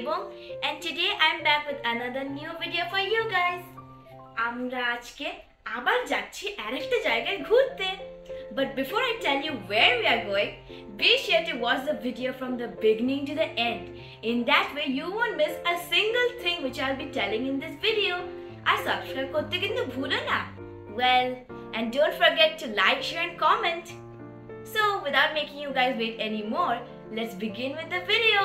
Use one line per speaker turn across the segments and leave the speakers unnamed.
Ebong and today I'm back with another new video for you guys. আমরা আজকে আবার যাচ্ছি আরেকটা জায়গায় ঘুরতে। But before I tell you where we are going, be sure to watch the video from the beginning to the end. In that way you won't miss a single thing which I'll be telling in this video. R subscribe করতে কিন্তু ভুলো না। Well, and don't forget to like, share and comment. So without making you guys wait anymore, let's begin with the video.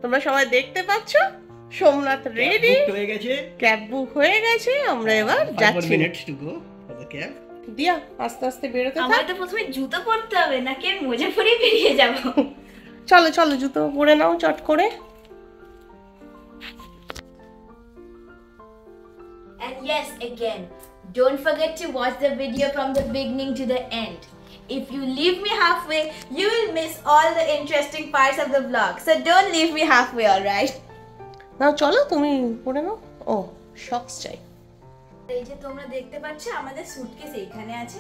তোমরা সবাই দেখতে পাচ্ছো Somnath ready
হয়ে গেছে,
ক্যাব বুক হয়ে গেছে, আমরা এবার যাচ্ছি।
5 minutes to go for the cab.
দিয়া আস্তে আস্তে বেরোতে
আমার
থাক।
তো প্রথমে জুতো পরতে হবে নাকি আমি মোজা পরে বেরিয়ে যাব?
চলো চলো জুতো পরে নাও চট করে।
And yes, again, don't forget to watch the video from the beginning to the end. If you leave me halfway, you will miss all the interesting parts of the vlog. So don't leave me halfway, alright?
নাও চলো তুমি পরে নাও। ও শক্স চাই।
এই যে তোমরা দেখতে পাচ্ছ আমাদের সুটকেস এইখানে আছে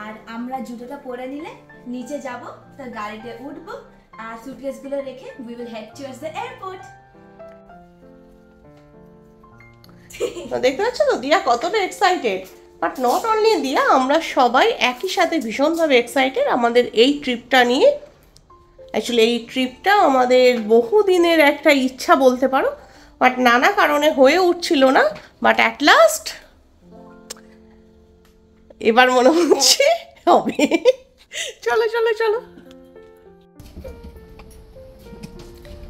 আর আমরা জুতোটা পরে নিলে নিচে যাব, তো গাড়িতে উঠবো আর সুটকেসগুলো রেখে we will head towards the airport.
দেখতে পাচ্ছ তো দিয়া কতটা এক্সাইটেড। বাট নট অনলি দিয়া, আমরা সবাই একই সাথে ভীষণভাবে এক্সাইটেড আমাদের এই ট্রিপটা নিয়ে। অ্যাকচুয়ালি এই ট্রিপটা আমাদের বহুদিনের একটা ইচ্ছা বলতে পারো, বাট নানা কারণে হয়ে উঠছিল না। বাট অ্যাট লাস্ট এবার মনে হচ্ছে হবে। চলো চলো চলো।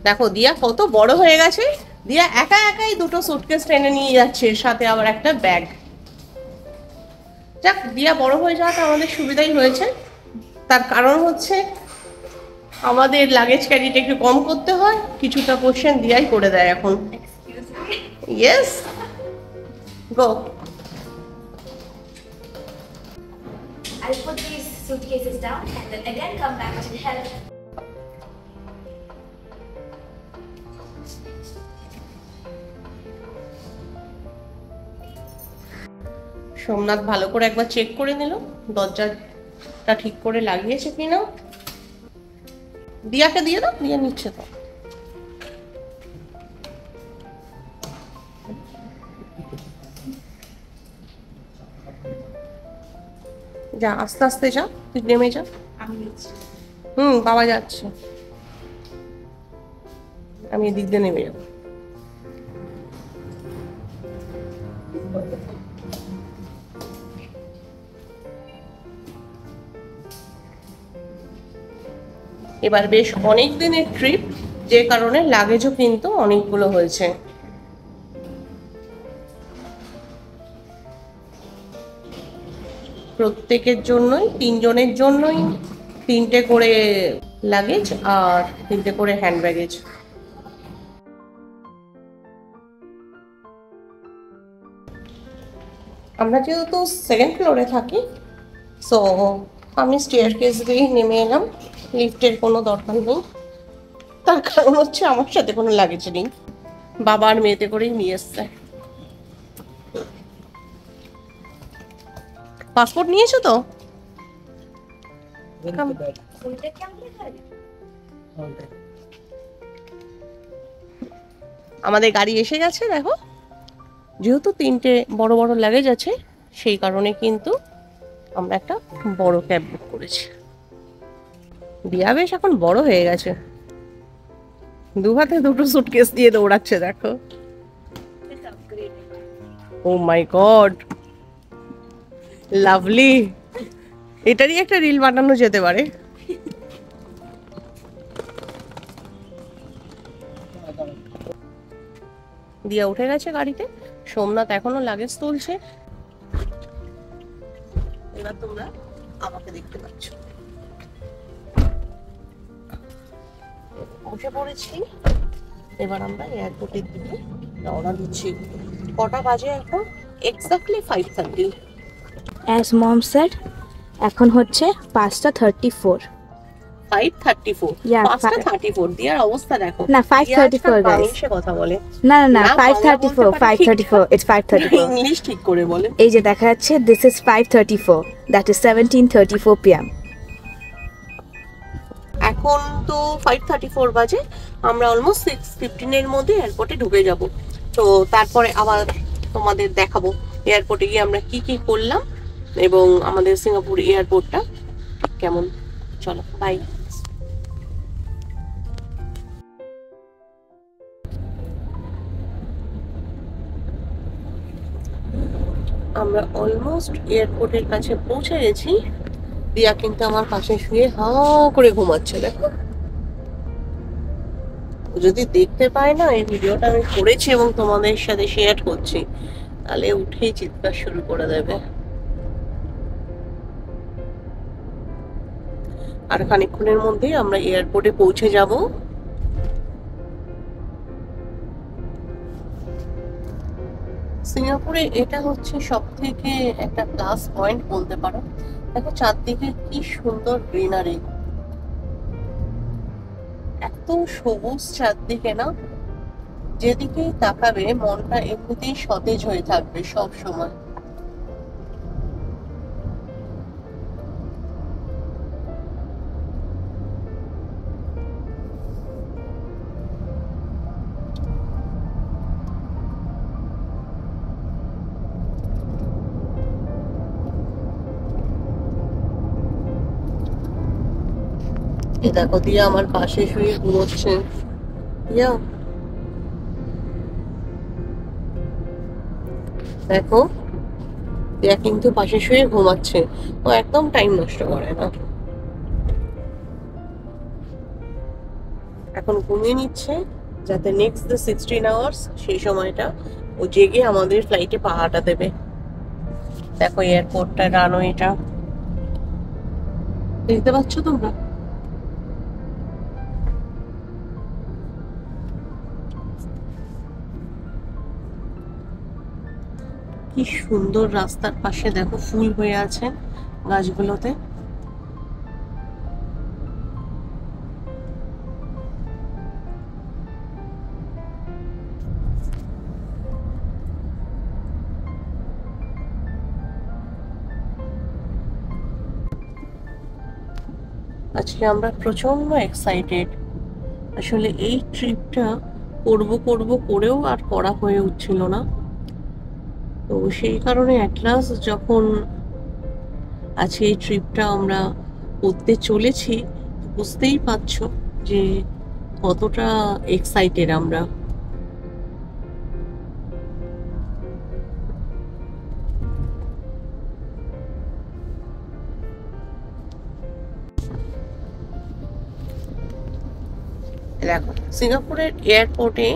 দেখো দিয়া কত বড় হয়ে গেছে। দিয়া একা একাই দুটো সুটকেস টেনে নিয়ে যাচ্ছে, সাথে আবার একটা ব্যাগ। যাক, দিয়া বড় হয়ে যাওয়াটা আমাদের সুবিধাই হয়েছে। তার কারণ হচ্ছে আমাদের লাগেজ ক্যারিটা একটু কম করতে হয়, কিছুটা কোশ্চেন দিয়াই করে দেয় এখন।
Excuse me.
Yes, go.
I'll put these suitcases down and then again come back to help.
Somnath ভালো করে একবার চেক করে নিল দরজাটা ঠিক করে লাগিয়েছে কিনা। দিয়াকে দিয়ে দাও, দিয়া নিচ্ছে তো। যা আস্তে আস্তে যা, তুই নেমে যা।
আমি নিচ্ছি।
বাবা যাচ্ছে, আমি এদিক দিয়ে নেমে যাবো। এবার বেশ অনেক দিনের ট্রিপ, যে কারণে লাগেজও কিন্তু অনেকগুলো হয়েছে। প্রত্যেকের জন্যই, 3 জনের জন্যই 3টে করে লাগেজ আর 3টে করে হ্যান্ড ব্যাগেজ। আমরা যেহেতু 2nd ফ্লোরে থাকি, সো আমি স্টেয়ারকেস দিয়েই নেমে এলাম। লিফটের কোনো দরকার নেই, তার কারণ হচ্ছে আমার সাথে কোনো লাগেজ নেই, বাবার মেয়েতে করেই নিয়ে এসছে। পাসপোর্ট নিয়েছো তো?
ফুলটা কেমন লাগে?
আমাদের গাড়ি এসে গেছে। দেখো, যেহেতু 3টে বড় বড় লাগেজ আছে, সেই কারণে কিন্তু আমরা একটা বড় ক্যাব বুক করেছি। দিয়া বেশ এখন বড় হয়ে গেছে, 2 হাতে 2টো সুটকেস দিয়ে দৌড়াচ্ছে। দেখো, ও মাই গড, লাভলি। এটারই একটা রিল বানানো যেতে পারে। দিয়া উঠে গেছে গাড়িতে, সোমনাথ এখনো লাগেজ তুলছে। এবার তোমরা আমাকে দেখতে পাচ্ছ, বসে পড়েছি। এবার আমরা এয়ারপোর্টের দিকে রওনা দিচ্ছি। কটা বাজে এখন? এক্স্যাক্টলি 5:30।
As mom said, এখন হচ্ছে 5:34.
5:34?
Yeah,
5:34। দিয়ার অবস্থা দেখো।
না, 5:34 guys।
ইংলিশে কথা বলে।
না 5:34, 5:34. It's 5:34.
ইংলিশ ঠিক করে বলে।
এই যে দেখা যাচ্ছে, this is 5:34. That is 17:34 p.m.
এখন তো 5:34 বাজে, আমরা অলমোস্ট 6:15 মধ্যে এয়ারপোর্টে ঢুকে যাব। তো তারপরে আবার তোমাদের দেখাবো এয়ারপোর্টে গিয়ে আমরা কি কি করলাম এবং আমাদের সিঙ্গাপুর এয়ারপোর্টটা কেমন। চলো বাই। আমরা অলমোস্ট এয়ারপোর্টের কাছে পৌঁছে গেছি। দিয়া কিন্তু আমার পাশে শুয়ে হা করে ঘুমাচ্ছে, দেখো। যদি দেখতে পায় না এই ভিডিওটা আমি করেছি এবং তোমাদের সাথে শেয়ার করছি, তাহলে উঠেই চিৎকার শুরু করে দেবে। আর খানিকক্ষণের মধ্যেই আমরা এয়ারপোর্টে পৌঁছে যাব। সিঙ্গাপুরে এটা হচ্ছে সব থেকে একটা প্লাস পয়েন্ট বলতে পারো। দেখো চারদিকে কি সুন্দর গ্রিনারি, এত সবুজ চারদিকে না, যেদিকেই তাকাবে মনটা এমনিতেই সতেজ হয়ে থাকবে সব সময়। দেখো দিয়া আমার পাশে শুয়ে ঘুমোচ্ছে। দিয়া দেখো, দিয়া কিন্তু পাশে শুয়ে ঘুমাচ্ছে, ও একদম টাইম নষ্ট করে না। এখন ঘুমিয়ে নিচ্ছে যাতে নেক্সট 16 আওয়ার্স সেই সময়টা ও জেগে আমাদের ফ্লাইটে পাহাটা দেবে। দেখো এয়ারপোর্টটা, রানওয়েটা দেখতে পাচ্ছ তোমরা? কি সুন্দর, রাস্তার পাশে দেখো ফুল হয়ে আছে গাছগুলোতে। আজকে আমরা প্রচন্ড এক্সাইটেড। আসলে এই ট্রিপটা করব করেও আর করা হয়ে উঠছিল না, তো সেই কারণে অ্যাট লাস্ট যখন আজকে এই ট্রিপটা আমরা করতে চলেছি, বুঝতেই পারছো যে কতটা এক্সাইটেড আমরা। দেখো সিঙ্গাপুরের এয়ারপোর্টে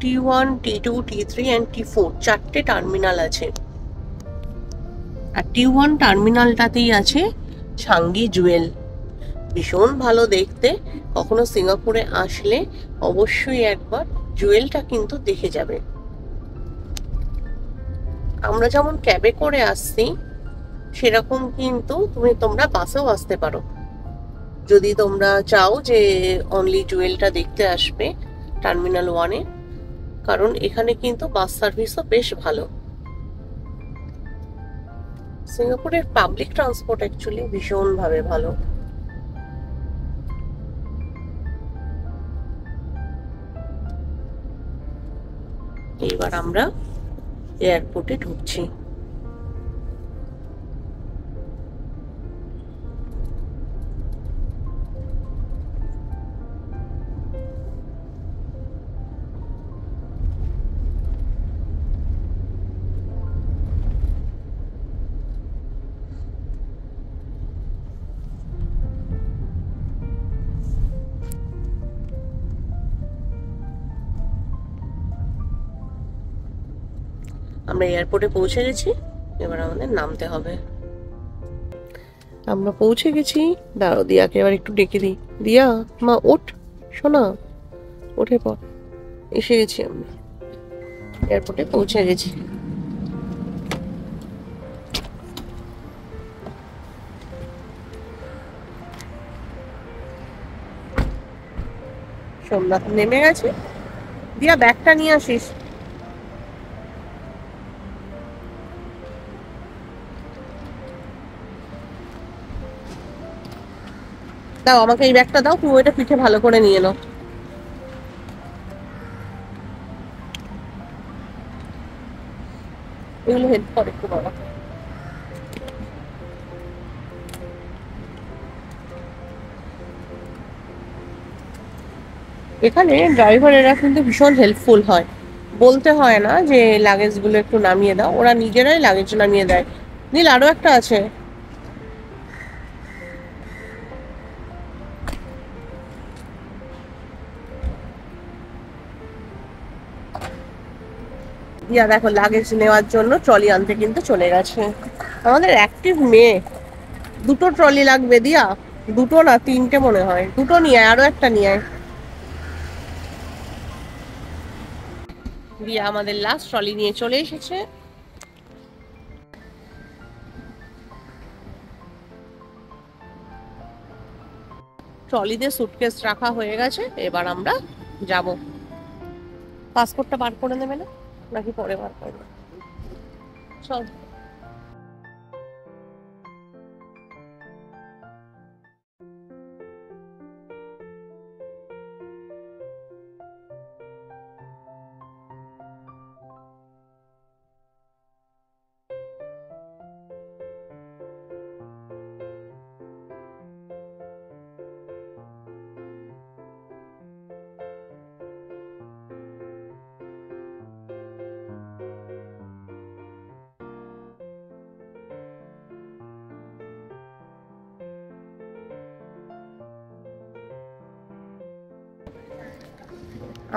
T1, T2, T3 and T4 চারটে টার্মিনাল আছে। আর T1 টার্মিনালটাতেই আছে ছাঙ্গি জুয়েল, ভীষণ ভালো দেখতে। কখনো সিঙ্গাপুরে আসলে অবশ্যই একবার জুয়েলটা কিন্তু দেখে যাবে। আমরা যেমন ক্যাবে করে আসছি সেরকম কিন্তু তোমরা বাসেও আসতে পারো, যদি তোমরা চাও যে অনলি জুয়েলটা দেখতে আসবে টার্মিনাল 1-এ, কারণ এখানে কিন্তু বাস সার্ভিসও বেশ ভালো। সিঙ্গাপুরের পাবলিক ট্রান্সপোর্ট অ্যাকচুয়ালি ভীষণভাবে ভালো। এইবার আমরা এয়ারপোর্টে ঢুকছি। আমরা এয়ারপোর্টে পৌঁছে গেছি, এবার আমাদের নামতে হবে। আমরা পৌঁছে গেছি। দাঁড়াও দিয়াকে এবার একটু ডেকে দিই। দিয়া মা ওঠ, শোনা, উঠে পড়। এসে গেছি, আমরা এয়ারপোর্টে পৌঁছে গেছি। সোমনাথ নেমে গেছে। দিয়া ব্যাগটা নিয়ে আসিস। দাও আমাকে এই ব্যাগটা দাও, তুমি ওইটা পিঠে ভালো করে নিয়ে নাও। এগুলো হেল্প করে একটু বাবা। এখানে ড্রাইভারেরা কিন্তু ভীষণ হেল্পফুল হয়, বলতে হয় না যে লাগেজগুলো একটু নামিয়ে দাও, ওরা নিজেরাই লাগেজ নামিয়ে দেয়। নীল আরো একটা আছে। দিয়া দেখো লাগেজ নেওয়ার জন্য ট্রলি আনতে কিন্তু চলে গেছে। আমাদের অ্যাক্টিভ মেয়ে। দুটো ট্রলি লাগবে দিয়া, দুটো না তিনটে মনে হয়, দুটো নিয়ে আয়, আরো একটা নিয়ে আয়। দিয়া আমাদের লাস্ট ট্রলি নিয়ে চলে এসেছে। ট্রলিতে সুটকেস রাখা হয়ে গেছে, এবার আমরা যাব। পাসপোর্টটা বার করে নেবে না নাকি পরে বার করবে? চল।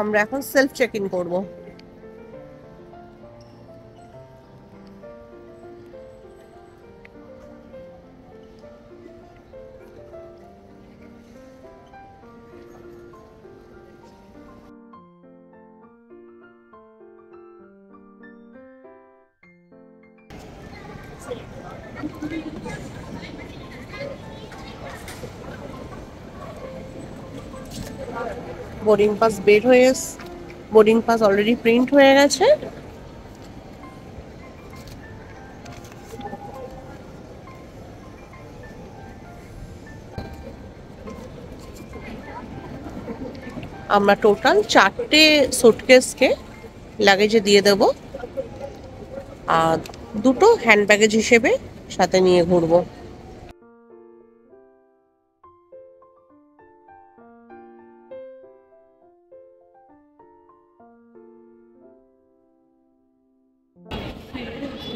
আমরা এখন সেলফ চেক ইন করবো। বোর্ডিং পাস বের হয়ে বোর্ডিং পাস অলরেডি প্রিন্ট হয়ে গেছে। আমরা টোটাল 4টে সুটকেসকে লাগেজে দিয়ে দেব, আর 2টো হ্যান্ড ব্যাগেজ হিসেবে সাথে নিয়ে ঘুরবো।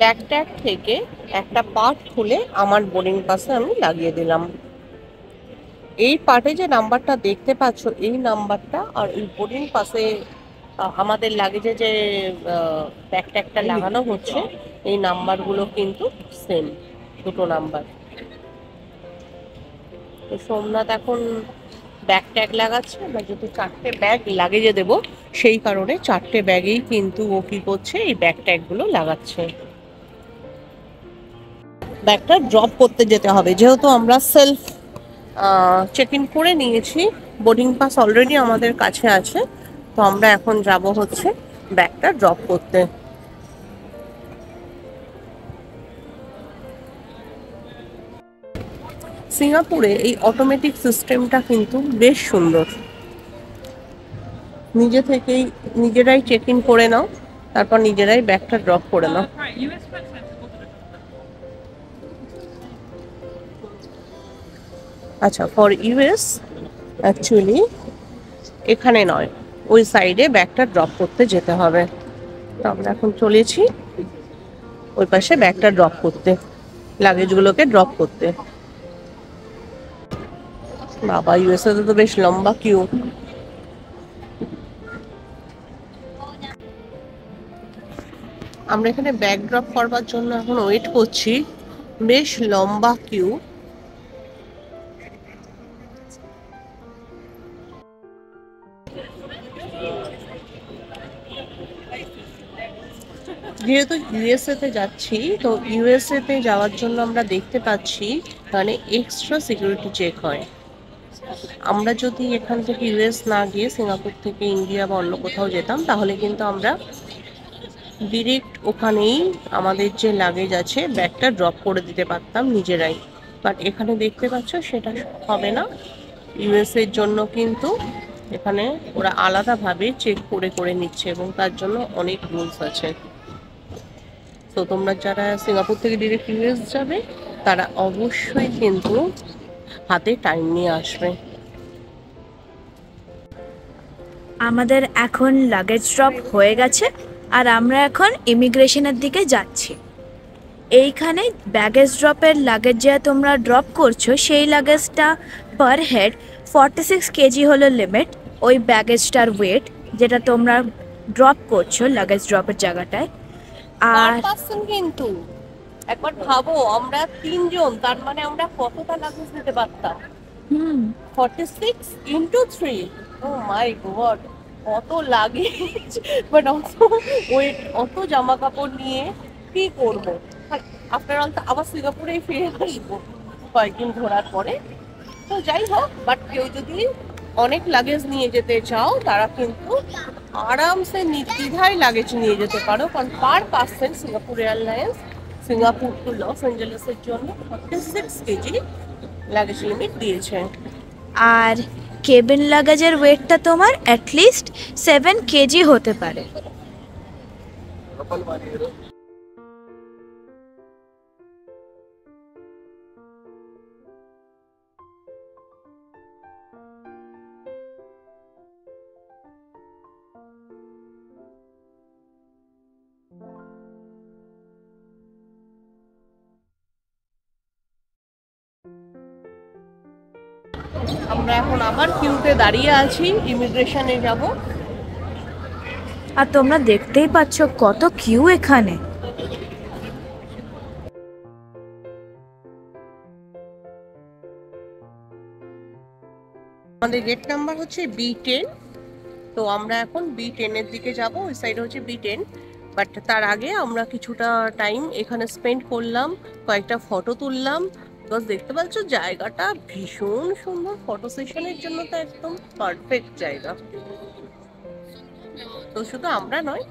ব্যাগ ট্যাগ থেকে একটা পার্ট খুলে আমার বোর্ডিং পাসে আমি লাগিয়ে দিলাম। এই পার্টে যে নাম্বারটা দেখতে পাচ্ছ, এই নাম্বারটা আর এই বোর্ডিং পাসে আমাদের লাগেজে যে ব্যাগ ট্যাগটা লাগানো হচ্ছে, এই নাম্বারগুলো কিন্তু সেম, দুটো নাম্বার। তো সোমনাথ এখন ব্যাগ ট্যাগ লাগাচ্ছে, আমরা যেহেতু 4টে ব্যাগ লাগেজে দেবো সেই কারণে 4টে ব্যাগেই কিন্তু ও কি করছে, এই ব্যাগ ট্যাগগুলো লাগাচ্ছে। ব্যাগটা ড্রপ করতে যেতে হবে, যেহেতু আমরা সেলফ চেক ইন করে নিয়েছি, বোর্ডিং পাস অলরেডি আমাদের কাছে আছে, তো আমরা এখন যাব হচ্ছে ব্যাগটা ড্রপ করতে। সিঙ্গাপুরে এই অটোমেটিক সিস্টেমটা কিন্তু বেশ সুন্দর। নিজে থেকেই নিজেরাই চেক ইন করে নাও, তারপর নিজেরাই ব্যাগটা ড্রপ করে নাও। আচ্ছা, ফর ইউএস অ্যাকচুয়ালি এখানে নয়, ওই সাইডে ব্যাগটা ড্রপ করতে যেতে হবে। তো আমরা এখন চলেছি ওই পাশে ব্যাগটা ড্রপ করতে, লাগেজগুলোকে ড্রপ করতে। বাবা, ইউএসএ তো বেশ লম্বা কিউ। আমরা এখানে ব্যাগ ড্রপ করবার জন্য এখন ওয়েট করছি, বেশ লম্বা কিউ। যেহেতু ইউএসএ তে যাচ্ছি, তো ইউএসএ তে যাওয়ার জন্য আমরা দেখতে পাচ্ছি মানে এক্সট্রা সিকিউরিটি চেক হয়। আমরা যদি এখান থেকে ইউএস না গিয়ে সিঙ্গাপুর থেকে ইন্ডিয়া বা অন্য কোথাও যেতাম, তাহলে কিন্তু আমরা ডিরেক্ট ওখানেই আমাদের যে লাগেজ আছে ব্যাগটা ড্রপ করে দিতে পারতাম নিজেরাই। বাট এখানে দেখতে পাচ্ছ সেটা হবে না। ইউএস এর জন্য কিন্তু এখানে ওরা আলাদাভাবে চেক করে করে নিচ্ছে এবং তার জন্য অনেক রুলস আছে। তো তোমরা যারা সিঙ্গাপুর থেকে ডিরেক্ট ইউএস যাবে তারা অবশ্যই কিন্তু হাতে টাইম নিয়ে আসবে।
আমাদের এখন লাগেজ ড্রপ হয়ে গেছে আর আমরা এখন ইমিগ্রেশনের দিকে যাচ্ছি। এইখানে ব্যাগেজ ড্রপের লাগেজ যা তোমরা ড্রপ করছো সেই লাগেজটা পার হেড 46 কেজি হলো লিমিট, ওই ব্যাগেজটার ওয়েট যেটা তোমরা ড্রপ করছো লাগেজ ড্রপের জায়গাটায়। আর
কিন্তু একবার ভাবো আমরা 3 জন, তার মানে আমরা কতটা লাগেজ নিতে পারতাম? 46 ইন্টু 3, ও মাই গড, কত লাগেজ। বাট অলসো ওয়েট, অত জামা কাপড় নিয়ে কি করবো? আফটার অল আবার সিঙ্গাপুরেই ফিরে আসবো কয়েকদিন ঘোরার পরে। তো যাই হোক, বাট কেউ যদি অনেক লাগেজ নিয়ে যেতে চাও তারা কিন্তু আরামসে নির্দ্বিধায় লাগেজ নিয়ে যেতে পারো, কারণ per person Singapore airlines Singapore to Los অ্যাঞ্জেলেসের জন্য 46 কেজি লাগেজ লিমিট দিয়েছে।
আর কেবিন লাগেজের ওয়েটটা তোমার অ্যাটলিস্ট 7 কেজি হতে পারে।
আমরা এখন আবার কিউতে দাঁড়িয়ে আছি, ইমিগ্রেশনে যাব।
আর তোমরা দেখতেই পাচ্ছ কত কিউ এখানে।
আমাদের গেট নাম্বার হচ্ছে B10। তো আমরা এখন B10 এর দিকে যাব, ওই সাইড হচ্ছে B10। বাট তার আগে আমরা কিছুটা টাইম এখানে স্পেন্ড করলাম, কয়েকটা ফটো তুললাম। বিকজ দেখতে পাচ্ছ জায়গাটা ভীষণ সুন্দর, ফটো সেশনের জন্য তো একদম পারফেক্ট জায়গা। তো শুধু আমরা নয়,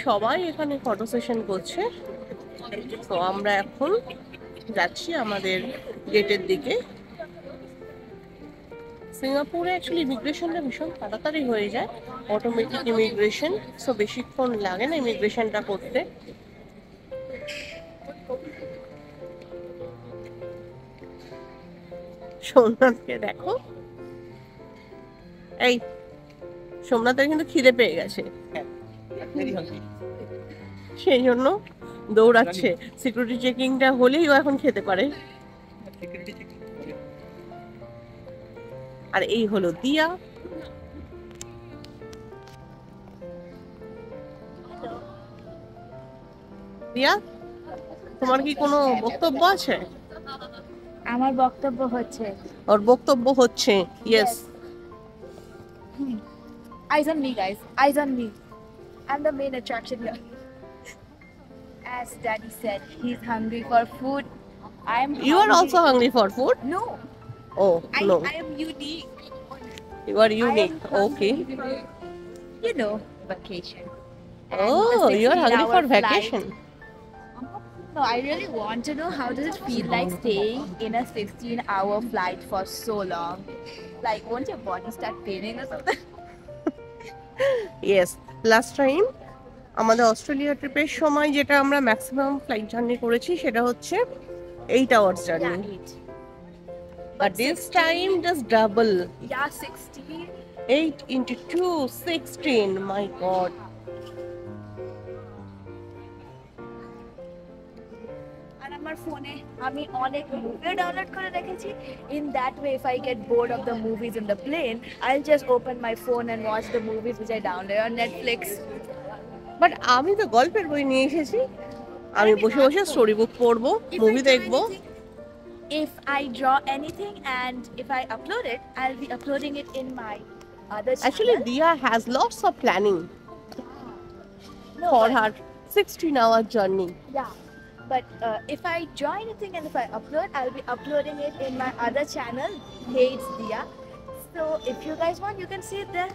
সবাই এখানে ফটো সেশন করছে। তো আমরা এখন যাচ্ছি আমাদের গেটের দিকে। সিঙ্গাপুরে অ্যাকচুয়ালি ইমিগ্রেশনটা ভীষণ তাড়াতাড়ি হয়ে যায়, অটোমেটিক ইমিগ্রেশন, সো বেশিক্ষণ লাগে না ইমিগ্রেশনটা করতে। সোমনাথকে দেখো, এই সোমনাথের কিন্তু খিদে পেয়ে গেছে, সেই জন্য দৌড়াচ্ছে। সিকিউরিটি চেকিংটা হলেই ও এখন খেতে পারে। আর এই হলো দিয়া। দিয়া, তোমার কি কোনো বক্তব্য আছে?
আমার বক্তব্য হচ্ছে,
ওর বক্তব্য হচ্ছে yes.
Eyes on me, guys. Eyes on me. I'm the main attraction here. As Daddy said, he's hungry for food.
You are also hungry for food?
No.
Oh, no.
I am unique.
You are unique. Okay.
You know, vacation.
Oh, you are hungry for vacation.
No, I really want to know how does it feel like staying in a 16-hour flight for so long? Like, won't your body start paining or something?
Yes. Last time আমাদের Australia ট্রিপের সময় যেটা আমরা maximum flight journey করেছি সেটা হচ্ছে 8 hours journey. But this time just double.
Yeah, 16.
8 into 2, 16. My God.
আর আমার ফোনে আমি অনেক মুভি ডাউনলোড করে রেখেছি। In that way, if I get bored of the movies in the plane, I'll just open my phone and watch the movies which I download on Netflix.
But আমি তো গল্পের বই নিয়ে এসেছি, আমি বসে বসে স্টোরি বুক পড়বো, মুভি দেখবো।
If I draw anything and if I upload it, I'll be uploading it in my other channel.
Actually, Dia has lots of planning
No,
for
but-
her 16-hour journey.
Yeah, but if I draw anything and if I upload, I'll be uploading it in my other channel, Hey It's Dia. So if you guys want, you can see it there.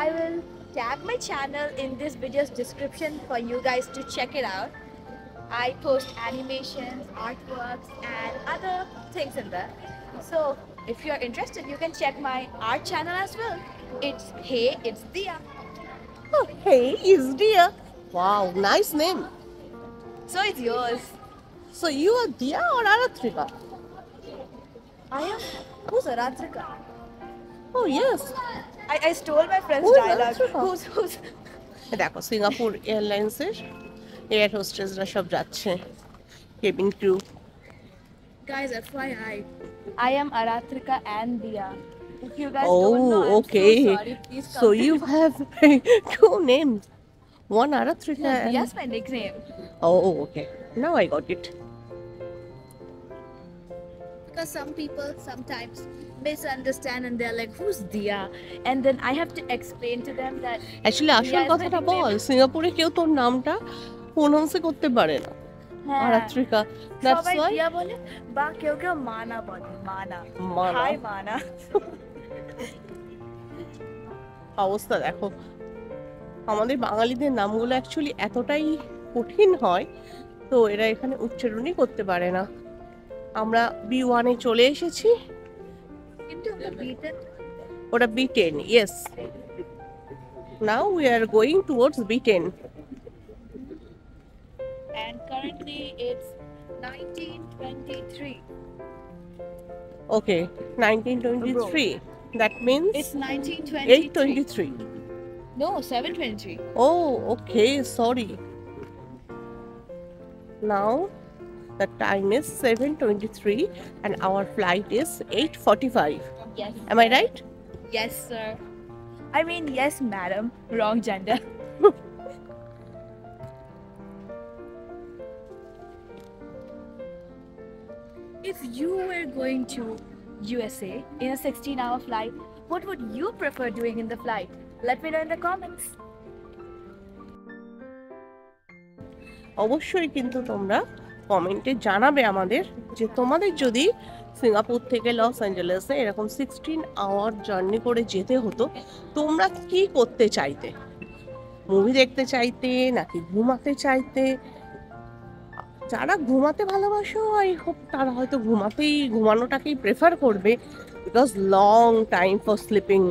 I will tag my channel in this video's description for you guys to check it out. I post animations, artworks, and other things in there. So if you're interested, you can check my art channel as well. It's Hey, it's Dia.
Oh, hey, is Dia. Wow, nice name.
So it's yours.
So you are Dia or Aratrika?
I am. Who's Aratrika?
Oh yes.
I stole my friend's
Who's
dialogue.
Aratrika?
Who's?
দেখো Singapore এয়ারলাইন্সের air হোস্টেসরা সব যাচ্ছে, cabin crew.
Guys, FYI, I am Aratrika and Dia. If you guys
Oh,
don't know, I'm
okay.
so sorry. Please come
So
to
you
know.
have two names, one Aratrika
No,
and...
Dia's my nickname.
Oh, okay. Now I got it.
Because some people sometimes misunderstand and they're like, who's Dia? And then I have to explain to them that
actually আসল
Dia is my
কথাটা
nickname.
বল, সিঙ্গাপুরে কেউ তোর নামটা pronounce করতে পারে না,
হ্যাঁ,
আরাত্রিকা। দ্যাটস
সবাই
ওয়াই
দিয়া বলে বা কেউ কেউ মানা বলে, মানা।
মানা।
হাই মানা।
অবস্থা দেখো, আমাদের বাঙালিদের নামগুলো অ্যাকচুয়ালি এতটাই কঠিন হয়, তো এরা এখানে উচ্চারণই করতে পারে না। আমরা B1 এ চলে এসেছি,
কিন্তু আমরা বিটেন
ওটা B10, yes. Now we are going towards B10।
and currently it's 1923.
Okay, 1923, that means
It's 1923.
823।
No, 723.
Oh, okay, sorry. Now the time is 7:23 and our flight is 8:45.
Yes.
Am I right?
Yes, sir. I mean, yes, madam. Wrong gender. If you were going to USA in a 16-hour flight, what would you prefer doing in the flight? Let me know in the comments.
অবশ্যই কিন্তু তোমরা কমেন্টে জানাবে আমাদের যে তোমাদের যদি Singapore থেকে লস অ্যাঞ্জেলেসে এরকম 16 আওয়ার জার্নি করে যেতে হতো, তোমরা কি করতে চাইতে? মুভি দেখতে চাইতে নাকি ঘুমাতে চাইতে? যারা ঘুমাতে ভালোবাসো, আই হোপ তারা হয়তো ঘুমানোটাকেই প্রেফার করবে, because long time for sleeping,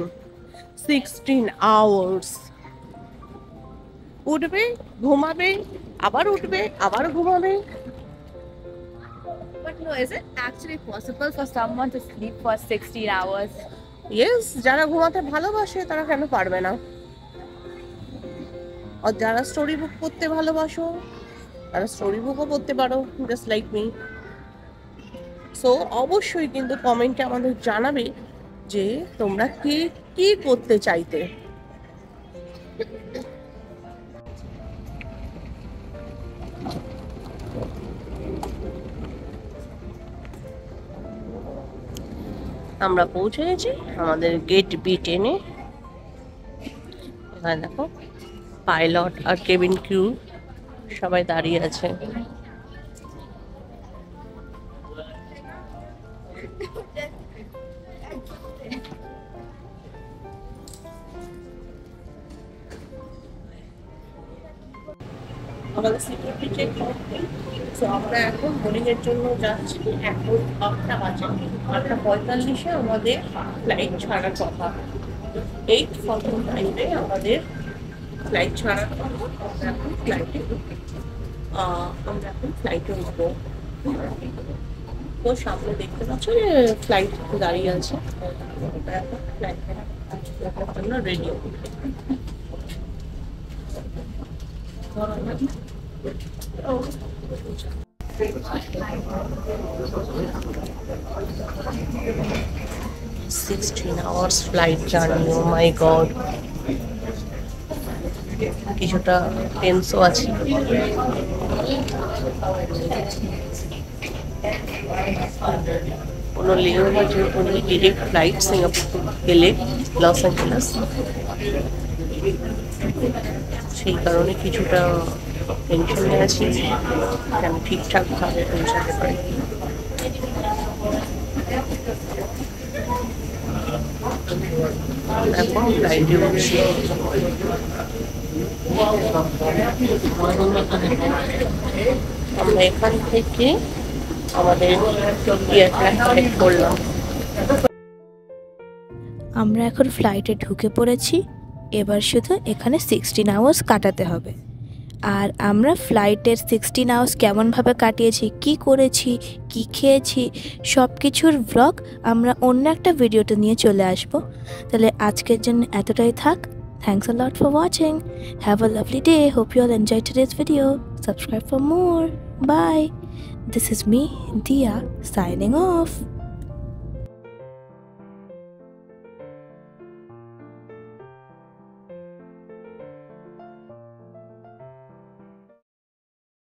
16 hours. উঠবে, ঘুমাবে, আবার উঠবে, আবার ঘুমাবে।
But no, is it actually possible for someone to sleep for 16 hours?
Yes, যারা ঘুমাতে ভালোবাসে তারা কেন পারবে না? আর যারা স্টোরি বুক পড়তে ভালোবাসো তারা স্টোরি বুকও পড়তে পারো, জাস্ট লাইক মি। সো অবশ্যই কিন্তু কমেন্টে আমাদের জানাবে যে তোমরা কি করতে চাইতে। আমরা পৌঁছে গেছি আমাদের গেট B10 এ। এখানে দেখো পাইলট আর কেবিন ক্রু সবাই দাঁড়িয়ে আছে। আমাদের সিকিউরিটি চেক করতে, তো আমরা এখন বোর্ডিং এর জন্য যাচ্ছি। এখন 8টা বাজে, 8:45-এ আমাদের ফ্লাইট ছাড়ার কথা। 8:45-এ আমাদের ফ্লাইট ছাড়ার কথা। আমরা এখন ফ্লাইটে উঠবো। তো সামনে দেখতে পাচ্ছ যে ফ্লাইট দাঁড়িয়ে আছে, আমরা এখন ফ্লাইটে ওঠার জন্য ready. Oh. 16 hours flight journey, oh my god. কিছুটা টেন্সও আছি। কোনো লেওভার যেহেতু ডিরেক্ট ফ্লাইট সিঙ্গাপুর গেলে লস অ্যাঞ্জেলেস, সেই কারণে কিছুটা টেনশনে আছি আমি ঠিকঠাকভাবে পৌঁছাতে পারি। এখন ফ্লাইটে উঠছি। আমরা এখান থেকে আমাদের এয়ারপ্লেন কানেক্ট করলাম।
আমরা এখন ফ্লাইটে ঢুকে পড়েছি। এবার শুধু এখানে 16 আওয়ার্স কাটাতে হবে। আর আমরা ফ্লাইটের 16 আওয়ার্স কেমনভাবে কাটিয়েছি, কি করেছি, কি খেয়েছি, সব কিছুর ব্লগ আমরা অন্য একটা ভিডিওতে নিয়ে চলে আসব। তাহলে আজকের জন্য এতটাই থাক। Thanks a lot for watching. Have a lovely day. Hope you all enjoyed today's video. Subscribe for more. Bye. This is me, Dia, signing off.